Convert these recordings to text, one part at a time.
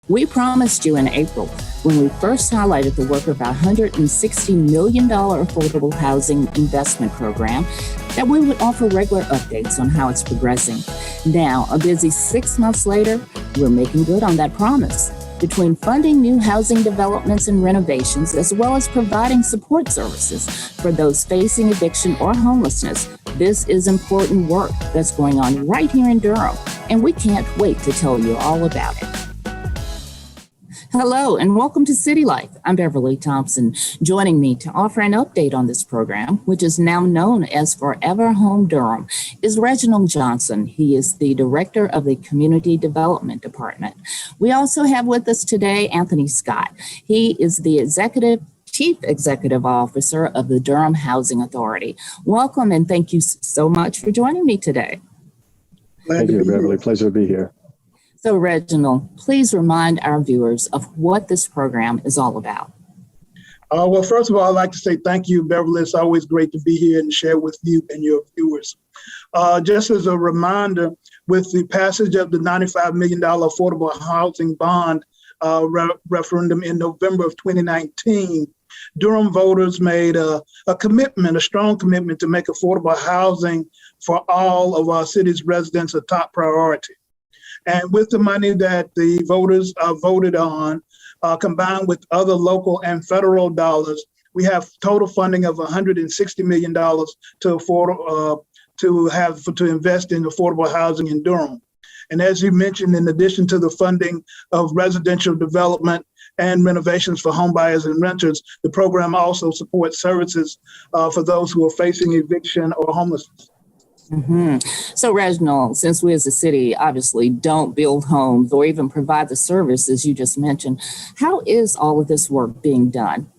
We promised you in April when we first highlighted the work of our $160 million affordable housing investment program that we would offer regular updates on how it's progressing. Now, a busy 6 months later, we're making good on that promise. Between funding new housing developments and renovations, as well as providing support services for those facing eviction or homelessness, this is important work that's going on right here in Durham, and we can't wait to tell you all about it. Hello and welcome to City Life. I'm Beverly Thompson. Joining me to offer an update on this program, which is now known as Forever Home Durham, is Reginald Johnson. He is the Director of the Community Development Department. We also have with us today Anthony Scott. He is the Chief Executive Officer of the Durham Housing Authority. Welcome and thank you so much for joining me today. Thank you, Beverly. Pleasure to be here. So, Reginald, please remind our viewers of what this program is all about. Well, first of all, I'd like to say thank you, Beverly. It's always great to be here and share with you and your viewers. Just as a reminder, with the passage of the $95 million affordable housing bond referendum in November of 2019, Durham voters made a strong commitment to make affordable housing for all of our city's residents a top priority. And with the money that the voters voted on, combined with other local and federal dollars, we have total funding of $160 million to invest in affordable housing in Durham. And as you mentioned, in addition to the funding of residential development and renovations for homebuyers and renters, the program also supports services for those who are facing eviction or homelessness. Mm-hmm. So, Reginald, since we as a city obviously don't build homes or even provide the services you just mentioned, how is all of this work being done?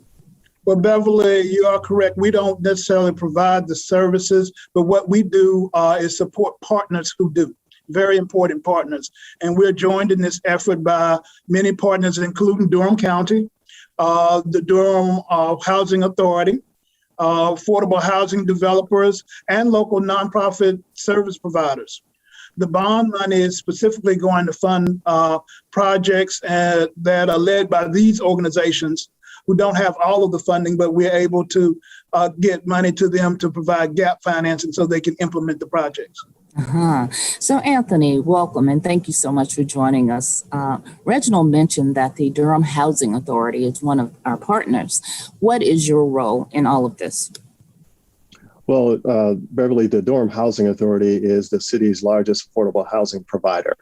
Well, Beverly, you are correct. We don't necessarily provide the services, but what we do is support partners who do. Very important partners. And we're joined in this effort by many partners, including Durham County, the Durham Housing Authority, affordable housing developers, and local nonprofit service providers. The bond money is specifically going to fund projects that are led by these organizations who don't have all of the funding, but we're able to get money to them to provide gap financing so they can implement the projects. So, Anthony, welcome and thank you so much for joining us. Reginald mentioned that the Durham Housing Authority is one of our partners. What is your role in all of this? Well, Beverly, the Durham Housing Authority is the city's largest affordable housing provider.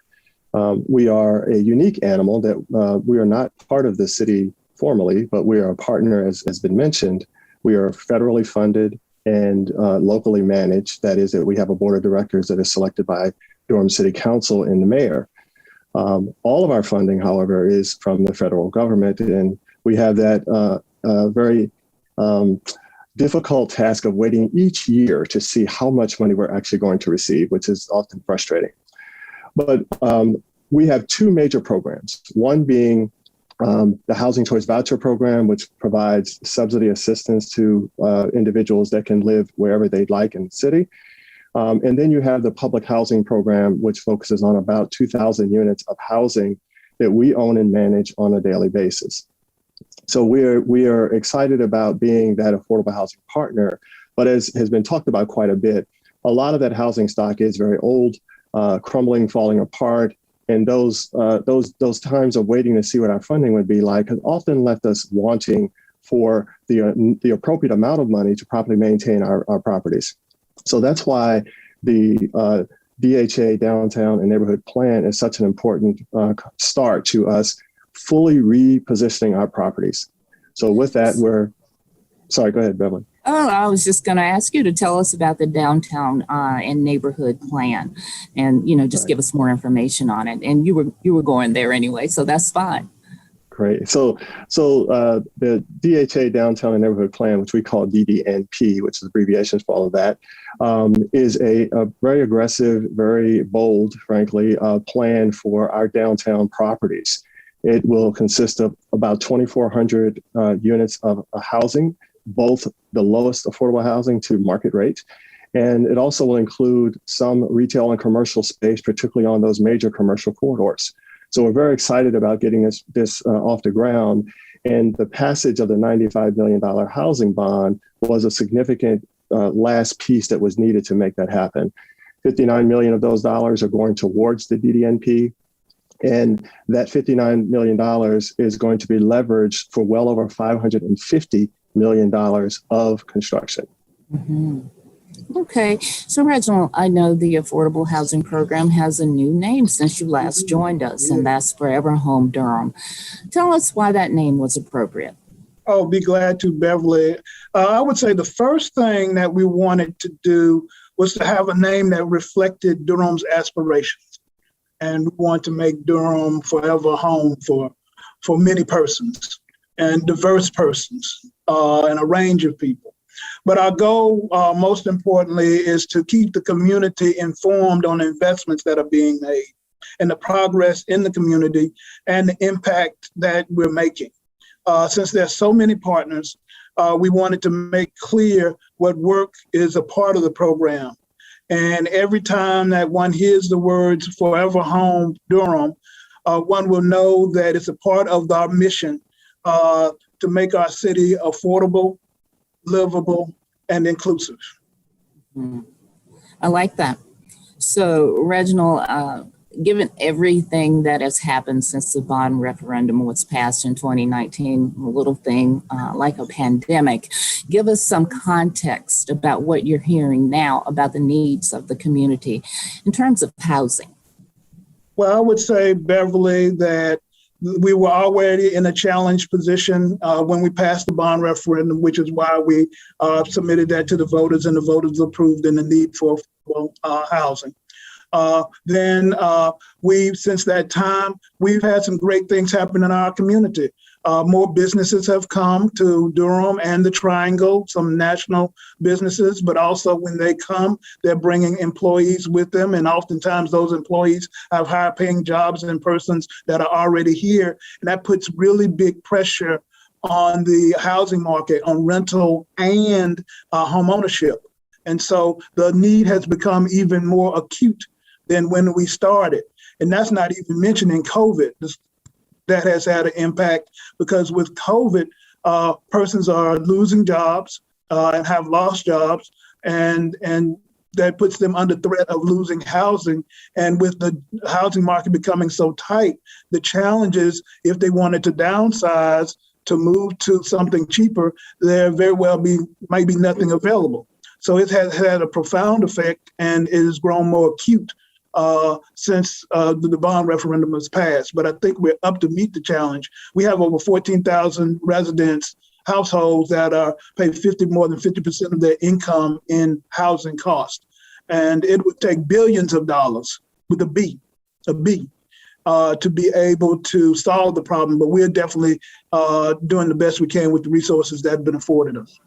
We are a unique animal that we are not part of the city formally, but we are a partner, as has been mentioned. We are federally funded and locally managed. That is, that we have a board of directors that is selected by Durham City Council and the mayor. All of our funding, however, is from the federal government, and we have that very difficult task of waiting each year to see how much money we're actually going to receive, which is often frustrating. But we have two major programs, one being the Housing Choice Voucher Program, which provides subsidy assistance to individuals that can live wherever they'd like in the city. And then you have the Public Housing Program, which focuses on about 2,000 units of housing that we own and manage on a daily basis. So we are excited about being that affordable housing partner, but as has been talked about quite a bit, a lot of that housing stock is very old, crumbling, falling apart. And those times of waiting to see what our funding would be like has often left us wanting for the appropriate amount of money to properly maintain our properties. So that's why the DHA Downtown and Neighborhood Plan is such an important start to us fully repositioning our properties. So with that, sorry, go ahead, Beverly. Oh, I was just going to ask you to tell us about the downtown and neighborhood plan, and just give us more information on it. And you were going there anyway, so that's fine. Great. So the DHA Downtown and Neighborhood Plan, which we call DDNP, which is abbreviations for all of that, is a very aggressive, very bold, frankly, plan for our downtown properties. It will consist of about 2,400 units of housing, both the lowest affordable housing to market rate. And it also will include some retail and commercial space, particularly on those major commercial corridors. So we're very excited about getting this off the ground. And the passage of the $95 million housing bond was a significant last piece that was needed to make that happen. 59 million of those dollars are going towards the DDNP. And that $59 million is going to be leveraged for well over $550 million of construction. Mm-hmm. Okay, so Reginald, I know the Affordable Housing Program has a new name since you last joined us, and that's Forever Home Durham. Tell us why that name was appropriate. Oh, be glad to, Beverly. I would say the first thing that we wanted to do was to have a name that reflected Durham's aspirations. And we want to make Durham forever home for many persons and diverse persons and a range of people. But our goal, most importantly, is to keep the community informed on investments that are being made and the progress in the community and the impact that we're making. Since there's so many partners, we wanted to make clear what work is a part of the program. And every time that one hears the words Forever Home Durham, one will know that it's a part of our mission to make our city affordable, livable, and inclusive. I like that. So, Reginald, given everything that has happened since the bond referendum was passed in 2019, a little thing like a pandemic, give us some context about what you're hearing now about the needs of the community in terms of housing. Well, I would say, Beverly, that we were already in a challenged position when we passed the bond referendum, which is why we submitted that to the voters, and the voters approved in the need for housing. Since that time, we've had some great things happen in our community. More businesses have come to Durham and the Triangle, some national businesses, but also when they come, they're bringing employees with them. And oftentimes those employees have higher paying jobs than persons that are already here. And that puts really big pressure on the housing market, on rental and home ownership. And so the need has become even more acute than when we started. And that's not even mentioning COVID. That has had an impact because with COVID, persons are losing jobs and have lost jobs, and that puts them under threat of losing housing. And with the housing market becoming so tight, the challenge is if they wanted to downsize to move to something cheaper, there very well might be nothing available. So it has had a profound effect, and it has grown more acute since the bond referendum was passed. But I think we're up to meet the challenge. We have over 14,000 residents, households that are pay more than 50% of their income in housing costs. And it would take billions of dollars with a B, to be able to solve the problem. But we're definitely doing the best we can with the resources that have been afforded us.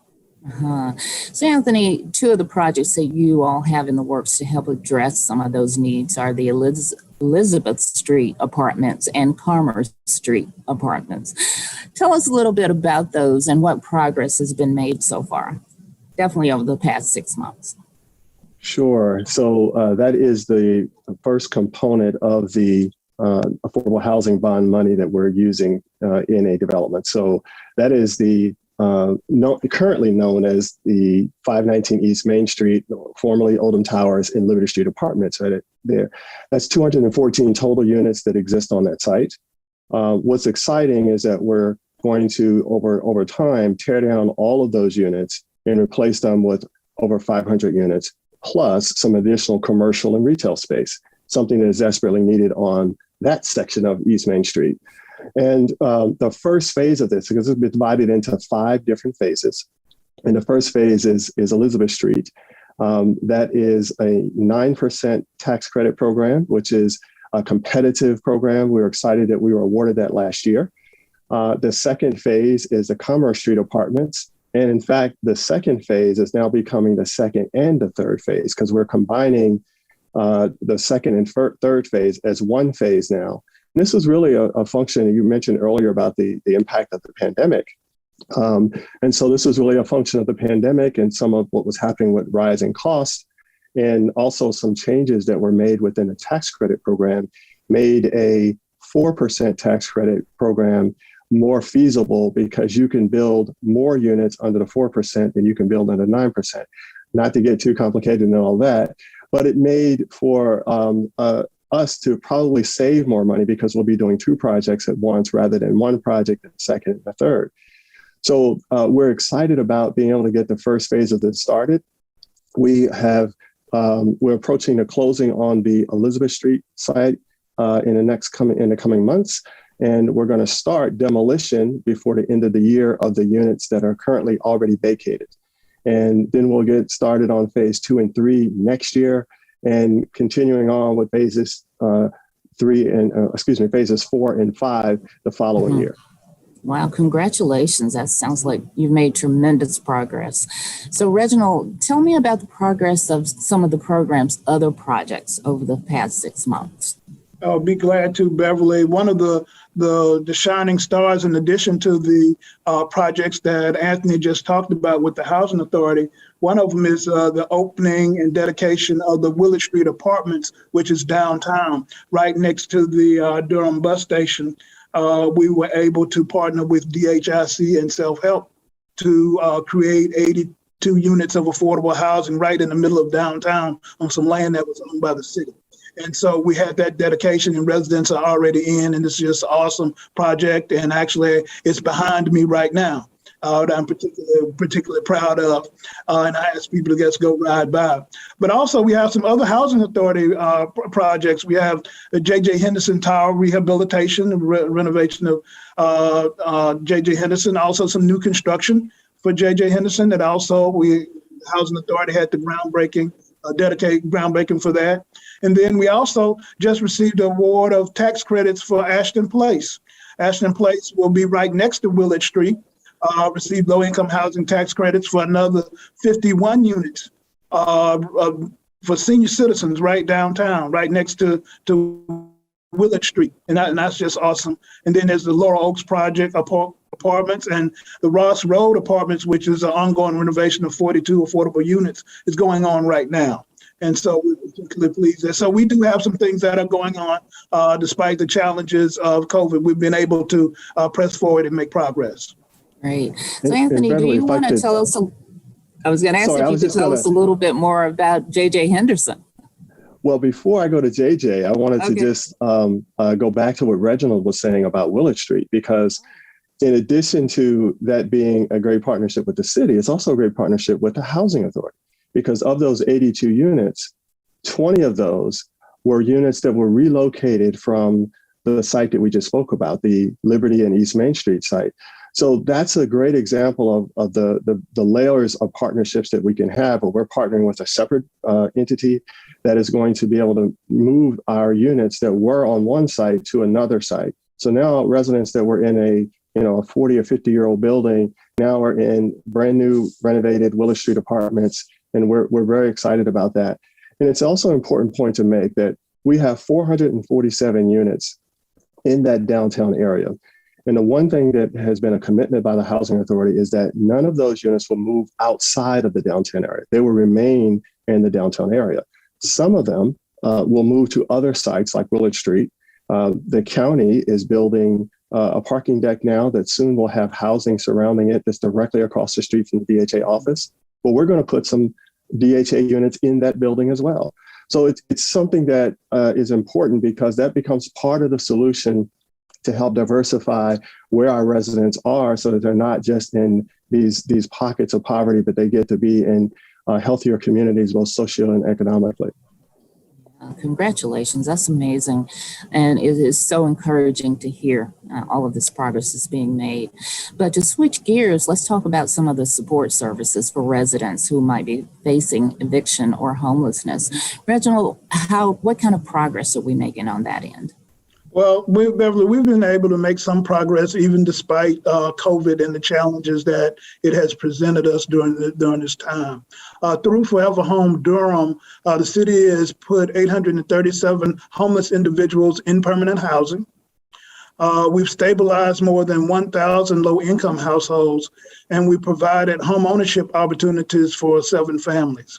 Uh-huh. So, Anthony, two of the projects that you all have in the works to help address some of those needs are the Elizabeth Street apartments and Commerce Street apartments. Tell us a little bit about those and what progress has been made so far, definitely over the past 6 months. Sure. So that is the first component of the affordable housing bond money that we're using in a development. So that is the currently known as the 519 East Main Street, formerly Oldham Towers, and Liberty Street Apartments right there. That's 214 total units that exist on that site. What's exciting is that we're going to, over time, tear down all of those units and replace them with over 500 units, plus some additional commercial and retail space, something that is desperately needed on that section of East Main Street. And the first phase of this, because it's been divided into 5 different phases. And the first phase is Elizabeth Street. That is a 9% tax credit program, which is a competitive program. We were excited that we were awarded that last year. The second phase is the Commerce Street Apartments. And in fact, the second phase is now becoming the second and the third phase, because we're combining the second and third phase as one phase now. And this is really a function you mentioned earlier about the impact of the pandemic. And so this was really a function of the pandemic and some of what was happening with rising costs, and also some changes that were made within the tax credit program made a 4% tax credit program more feasible because you can build more units under the 4% than you can build under 9%. Not to get too complicated and all that, but it made for us to probably save more money because we'll be doing 2 projects at once rather than 1 project, the second and the third. So we're excited about being able to get the first phase of this started. We're approaching the closing on the Elizabeth Street site in the coming months. And we're going to start demolition before the end of the year of the units that are currently already vacated. And then we'll get started on phase 2 and 3 next year, and continuing on with phases 4 and 5 the following year. Wow, congratulations. That sounds like you've made tremendous progress. So Reginald, tell me about the progress of some of the program's other projects over the past 6 months. I'll be glad to, Beverly. One of the shining stars, in addition to the projects that Anthony just talked about with the Housing Authority, one of them is the opening and dedication of the Willard Street Apartments, which is downtown, right next to the Durham bus station. We were able to partner with DHIC and Self-Help to create 82 units of affordable housing right in the middle of downtown on some land that was owned by the city. And so we had that dedication, and residents are already in, and it's just an awesome project. And actually, it's behind me right now that I'm particularly proud of. And I ask people to just go ride by. But also, we have some other Housing Authority projects. We have the J.J. Henderson Tower rehabilitation, renovation of J.J. Henderson, also some new construction for J.J. Henderson that also Housing Authority had the dedicated groundbreaking for that. And then we also just received an award of tax credits for Ashton Place. Ashton Place will be right next to Willard Street, receive low-income housing tax credits for another 51 units for senior citizens right downtown, right next to Willard Street. And that's just awesome. And then there's the Laurel Oaks Project apartments and the Ross Road apartments, which is an ongoing renovation of 42 affordable units, is going on right now. And so we're particularly pleased there. So we do have some things that are going on despite the challenges of COVID. We've been able to press forward and make progress. Great. So Anthony, do you want to tell us, I was going to ask if you could tell us a little bit more about J.J. Henderson. Well, before I go to JJ, I wanted to just go back to what Reginald was saying about Willard Street, because in addition to that being a great partnership with the city, it's also a great partnership with the Housing Authority, because of those 82 units, 20 of those were units that were relocated from the site that we just spoke about, the Liberty and East Main Street site. So that's a great example of the layers of partnerships that we can have, where we're partnering with a separate entity that is going to be able to move our units that were on one site to another site. So now residents that were in a 40 or 50-year-old building now are in brand new renovated Willard Street apartments, and we're very excited about that. And it's also an important point to make that we have 447 units in that downtown area. And the one thing that has been a commitment by the Housing Authority is that none of those units will move outside of the downtown area. They will remain in the downtown area. Some of them will move to other sites like Willard Street. The county is building a parking deck now that soon will have housing surrounding it that's directly across the street from the DHA office. But we're going to put some DHA units in that building as well. So it's something that is important, because that becomes part of the solution to help diversify where our residents are, so that they're not just in these pockets of poverty, but they get to be in healthier communities, both socially and economically. Congratulations. That's amazing. And it is so encouraging to hear all of this progress is being made. But to switch gears, let's talk about some of the support services for residents who might be facing eviction or homelessness. Reginald, what kind of progress are we making on that end? Well, Beverly, we've been able to make some progress even despite COVID and the challenges that it has presented us during this time. Through Forever Home Durham, the city has put 837 homeless individuals in permanent housing. We've stabilized more than 1,000 low-income households, and we provided home ownership opportunities for 7 families.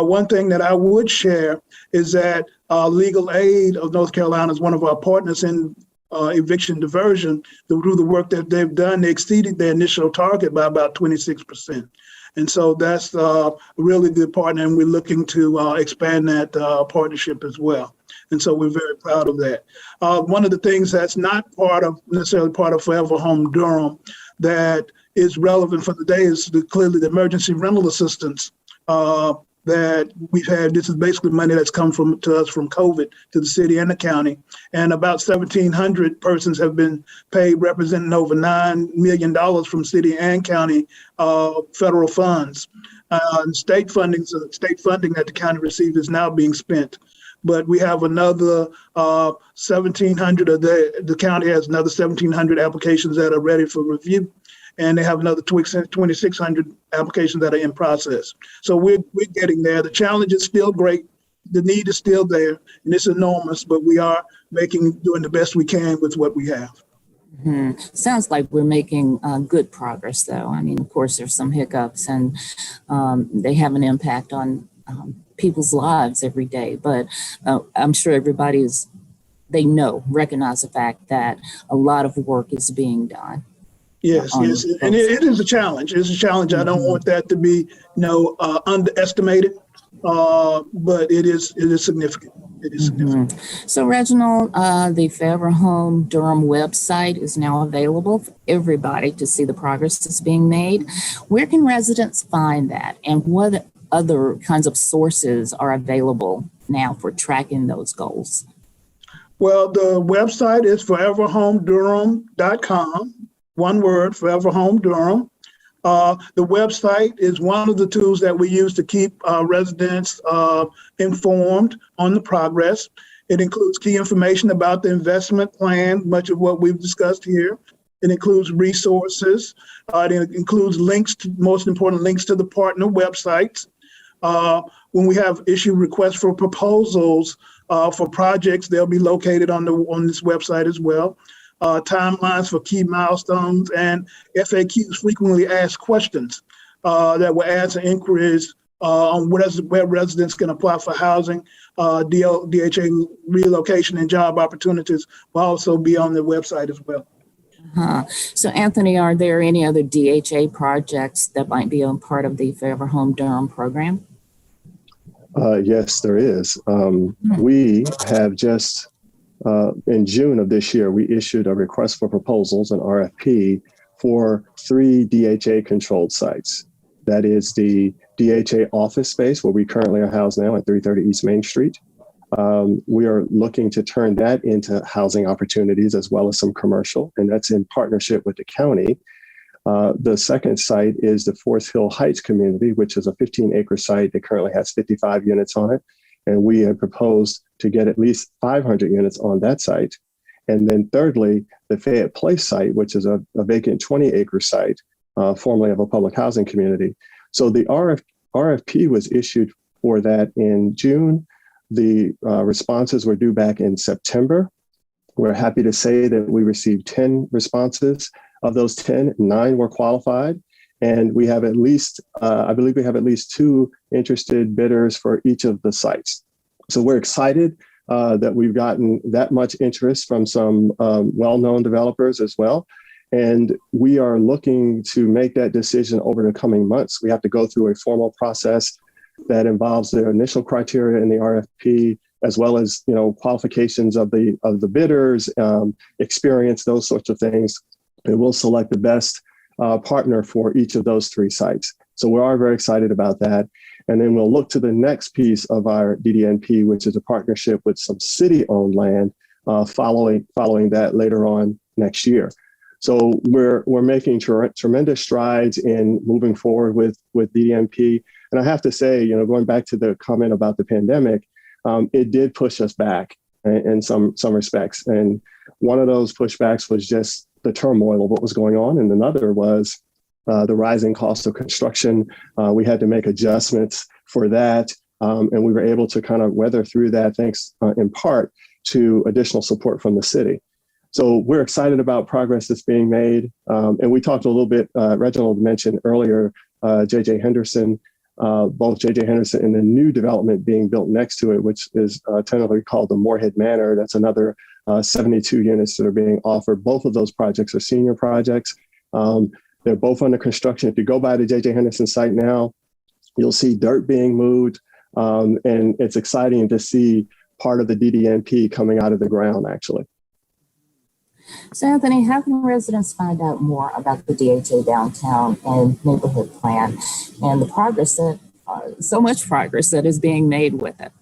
One thing that I would share is that Legal Aid of North Carolina is one of our partners in eviction diversion. Through the work that they've done, they exceeded their initial target by about 26%. And so that's a really good partner, and we're looking to expand that partnership as well. And so we're very proud of that. One of the things that's not necessarily part of Forever Home Durham that is relevant for the day is clearly the emergency rental assistance that we've had. This is basically money that's come to us from COVID to the city and the county. And about 1,700 persons have been paid, representing over $9 million from city and county federal funds. State funding that the county received is now being spent. But we have another 1,700 of the county has another 1,700 applications that are ready for review. And they have another 2,600 applications that are in process. So we're getting there. The challenge is still great. The need is still there, and it's enormous, but we are doing the best we can with what we have. Mm-hmm. Sounds like we're making good progress, though. I mean, of course, there's some hiccups, and they have an impact on people's lives every day. But I'm sure recognize the fact that a lot of work is being done. Yes, and it is a challenge. It's a challenge. I don't want that to be, underestimated, but it is significant. It is significant. So, Reginald, the Forever Home Durham website is now available for everybody to see the progress that's being made. Where can residents find that, and what other kinds of sources are available now for tracking those goals? Well, the website is foreverhomedurham.com. One word, Forever Home Durham. The website is one of the tools that we use to keep residents informed on the progress. It includes key information about the investment plan, much of what we've discussed here. It includes resources. It includes most important links to the partner websites. When we have issue requests for proposals for projects, they'll be located on this website as well. Timelines for key milestones, and FAQs, frequently asked questions that will answer inquiries on where residents can apply for housing. DHA relocation and job opportunities will also be on the website as well. So, Anthony, are there any other DHA projects that might be a part of the Forever Home Durham program? Yes, there is. We have just in June of this year, we issued a request for proposals, an RFP, for 3 DHA-controlled sites. That is the DHA office space where we currently are housed now at 330 East Main Street. We are looking to turn that into housing opportunities as well as some commercial, and that's in partnership with the county. The second site is the Forest Hill Heights community, which is a 15-acre site that currently has 55 units on it. And we have proposed to get at least 500 units on that site. And then thirdly, the Fayette Place site, which is a vacant 20-acre site, formerly of a public housing community. So the RFP was issued for that in June. The responses were due back in September. We're happy to say that we received 10 responses. Of those 10, 9 were qualified. And we have at least, I believe we have at least 2 interested bidders for each of the sites. So we're excited that we've gotten that much interest from some well-known developers as well. And we are looking to make that decision over the coming months. We have to go through a formal process that involves the initial criteria in the RFP, as well as qualifications of the bidders, experience, those sorts of things. And we'll select the best partner for each of those 3 sites. So we are very excited about that. And then we'll look to the next piece of our DDNP, which is a partnership with some city-owned land following that later on next year. So we're making tremendous strides in moving forward with DDNP. And I have to say, going back to the comment about the pandemic, it did push us back in some respects. And one of those pushbacks was just the turmoil of what was going on. And another was the rising cost of construction. We had to make adjustments for that. And we were able to kind of weather through that thanks in part to additional support from the city. So we're excited about progress that's being made. And we talked a little bit, Reginald mentioned earlier, J.J. Henderson, both J.J. Henderson and the new development being built next to it, which is tentatively called the Moorhead Manor. That's another 72 units that are being offered. Both of those projects are senior projects. They're both under construction. If you go by the J.J. Henderson site now, you'll see dirt being moved, and it's exciting to see part of the DDNP coming out of the ground, actually. So, Anthony, how can residents find out more about the DHA downtown and neighborhood plan and the progress that, so much progress that is being made with it?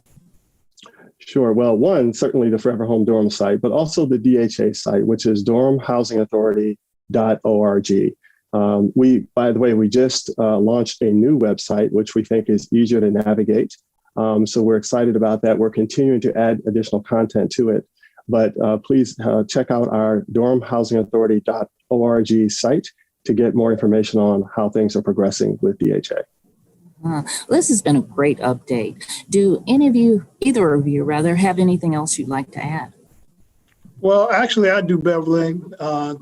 Sure. Well, one, certainly the Forever Home Durham site, but also the DHA site, which is durhamhousingauthority.org. By the way, we just launched a new website, which we think is easier to navigate. So we're excited about that. We're continuing to add additional content to it. But please check out our durhamhousingauthority.org site to get more information on how things are progressing with DHA. This has been a great update. Do either of you, have anything else you'd like to add? Well, actually, I do, Beverly.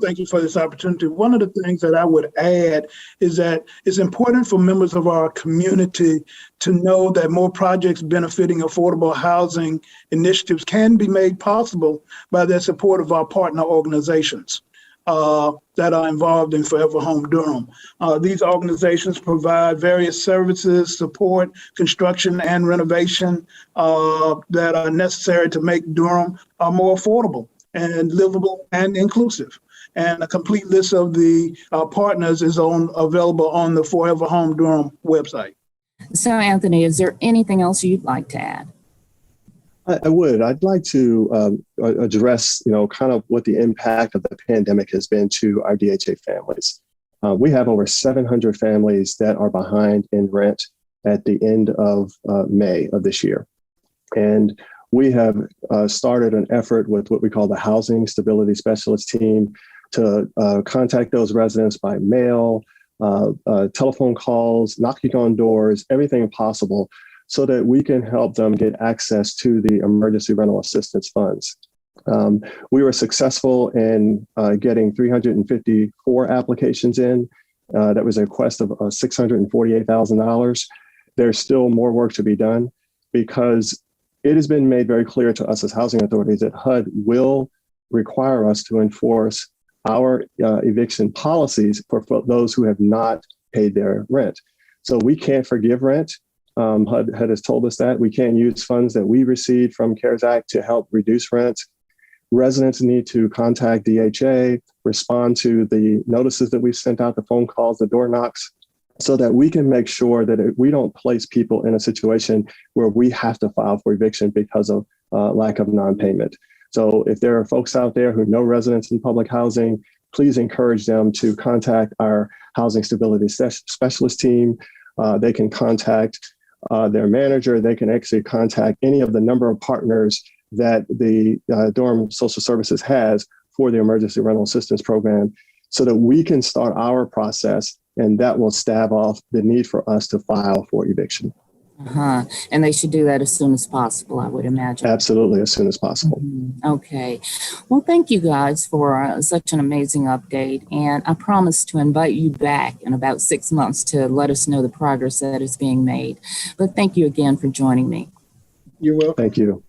Thank you for this opportunity. One of the things that I would add is that it's important for members of our community to know that more projects benefiting affordable housing initiatives can be made possible by the support of our partner organizations that are involved in Forever Home Durham. These organizations provide various services, support, construction, and renovation that are necessary to make Durham more affordable and livable and inclusive. And a complete list of the partners is available on the Forever Home Durham website. So, Anthony, is there anything else you'd like to add? I would. I'd like to address, kind of what the impact of the pandemic has been to our DHA families. We have over 700 families that are behind in rent at the end of May of this year. And we have started an effort with what we call the Housing Stability Specialist team to contact those residents by mail, telephone calls, knocking on doors, everything possible, so that we can help them get access to the emergency rental assistance funds. We were successful in getting 354 applications in. That was a request of $648,000. There's still more work to be done because it has been made very clear to us as housing authorities that HUD will require us to enforce our eviction policies for those who have not paid their rent. So we can't forgive rent. HUD has told us that. We can't use funds that we received from CARES Act to help reduce rent. Residents need to contact DHA, respond to the notices that we've sent out, the phone calls, the door knocks, so that we can make sure that we don't place people in a situation where we have to file for eviction because of lack of non-payment. So if there are folks out there who know residents in public housing, please encourage them to contact our Housing Stability Specialist team. They can contact their manager. They can actually contact any of the number of partners that the Durham Social Services has for the Emergency Rental Assistance Program, so that we can start our process, and that will stave off the need for us to file for eviction. And they should do that as soon as possible, I would imagine. Absolutely, as soon as possible. Okay. Well, thank you guys for such an amazing update. And I promise to invite you back in about 6 months to let us know the progress that is being made. But thank you again for joining me. You're welcome. Thank you.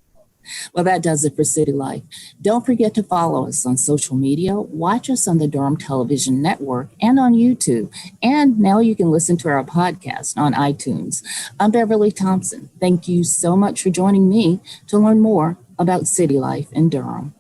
Well, that does it for City Life. Don't forget to follow us on social media, watch us on the Durham Television Network and on YouTube. And now you can listen to our podcast on iTunes. I'm Beverly Thompson. Thank you so much for joining me to learn more about City Life in Durham.